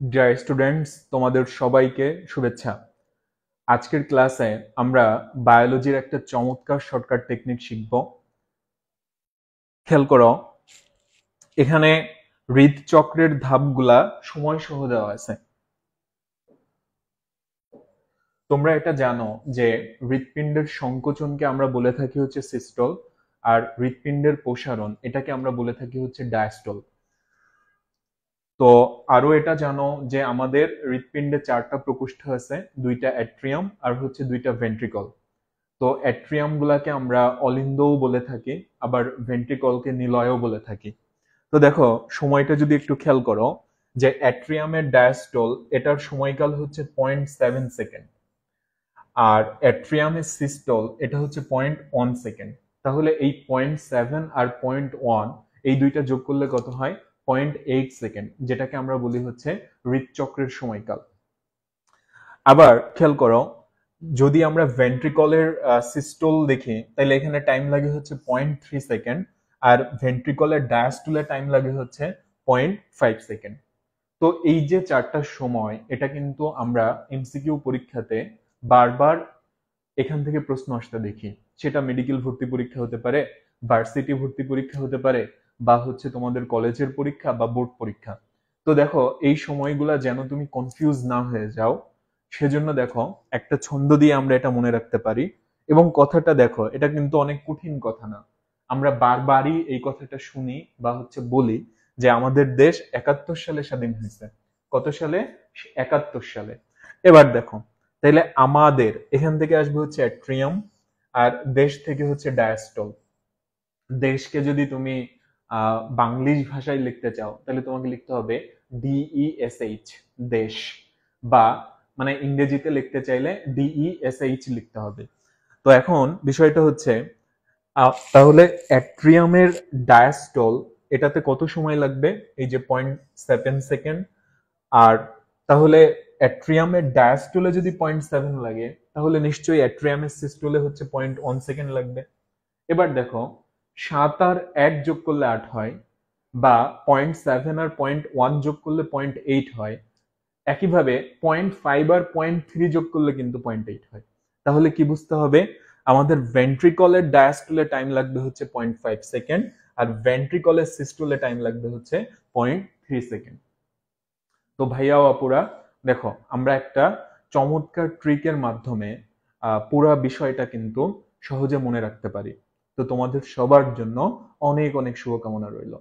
Dear students, তোমাদের সবাইকে শুভেচ্ছা। আজকের ক্লাসে আমরা বায়োলজির একটা চমৎকার শর্টকাট টেকনিক শিখব। খেয়াল করো, এখানে হৃদচক্রের ধাপগুলা সময় সহ দেওয়া আছে। তোমরা এটা জানো যে হৃৎপিণ্ডের সংকোচনকে আমরা বলে থাকি হচ্ছে সিস্টল, আর হৃৎপিণ্ডের প্রসারণ এটাকে আমরা বলে থাকি হচ্ছে ডায়াস্টল। তো আরো এটা জানো যে আমাদের হৃৎপিণ্ডে 4টা প্রকোষ্ঠ আছে, 2টা অ্যাট্রিয়াম আর হচ্ছে 2টা ভেন্ট্রিকল। তো অ্যাট্রিয়াম গুলাকে আমরা অলিন্দও বলে থাকি, আবার ভেন্ট্রিকলকে নিলয়ও বলে থাকি। তো দেখো, সময়টা যদি একটু খেয়াল করো, যে অ্যাট্রিয়ামের ডায়াস্টল এটার সময়কাল হচ্ছে 0.7 সেকেন্ড, আর অ্যাট্রিয়ামের সিস্টল এটা হচ্ছে 0.1 সেকেন্ড। তাহলে এই 0.7 আর 0.1 এই দুইটা যোগ করলে কত হয়? 0.8 সেকেন্ড, যেটাকে আমরা বলি হচ্ছে হৃদচক্রের সময়কাল। আবার খেয়াল করো, যদি আমরা ভেন্ট্রিকলের সিস্টল দেখি তাহলে এখানে টাইম লাগে হচ্ছে 0.3 সেকেন্ড, আর ভেন্ট্রিকলের ডায়াস্টলে টাইম লাগে হচ্ছে 0.5 সেকেন্ড। তো এই যে 4টা সময়, এটা কিন্তু আমরা এমসিকিউ পরীক্ষাতে বারবার এখান থেকে প্রশ্ন আসতে দেখি। সেটা মেডিকেল ভর্তি পরীক্ষা হতে পারে, ভার্সিটি ভর্তি পরীক্ষা হতে পারে, বা হচ্ছে তোমাদের কলেজের পরীক্ষা বা বোর্ড পরীক্ষা। তো দেখো, এই সময়গুলা যেন তুমি কনফিউজ না হয়ে যাও, সেজন্য দেখো একটা ছন্দ দিয়ে আমরা এটা মনে রাখতে পারি। এবং কথাটা দেখো, এটা কিন্তু অনেক কঠিন কথা না। আমরা বারবারই এই কথাটা শুনি বা হচ্ছে বলি যে আমাদের দেশ 71 সালে স্বাধীন হয়েছে। কত সালে? 71 সালে। এবার দেখো, তাইলে আমাদের এখান থেকে আসবে হচ্ছে অ্যাট্রিয়াম, আর দেশ থেকে হচ্ছে ডায়াস্টল। দেশকে যদি তুমি বাংলিশ ভাষায় লিখতে চাও তাহলে তোমাকে লিখতে হবে DESH, দেশ। বা মানে ইংরেজিতে লিখতে চাইলে DESH লিখতে হবে। তো এখন বিষয়টা হচ্ছে, তাহলে অ্যাট্রিয়ামের ডায়াস্টল এটাতে কত সময় লাগবে? এই যে 0.7 সেকেন্ড। আর তাহলে অ্যাট্রিয়ামের ডায়াস্টলে যদি 0.7 লাগে, তাহলে নিশ্চয়ই অ্যাট্রিয়ামের সিস্টলে হচ্ছে 0.1 সেকেন্ড লাগবে। এবার দেখো, 7 আর 1 যোগ করলে 8 হয়, বা 0.7 আর 0.1 যোগ করলে 0.8 হয়। একইভাবে 0.5 আর 0.3 যোগ করলে কিন্তু 0.8 হয়। তাহলে কি বুঝতে হবে? আমাদের ভেন্ট্রিকলের ডায়াস্টলে টাইম লাগবে হচ্ছে 0.5 সেকেন্ড, আর ভেন্ট্রিকলের সিস্টলে টাইম লাগবে হচ্ছে 0.3 সেকেন্ড। তো ভাইয়া ও আপুরা, দেখো আমরা একটা চমৎকার ট্রিকের মাধ্যমে পুরা বিষয়টা কিন্তু সহজে মনে রাখতে পারি। তো তোমাদের সবার জন্য অনেক অনেক শুভকামনা রইল।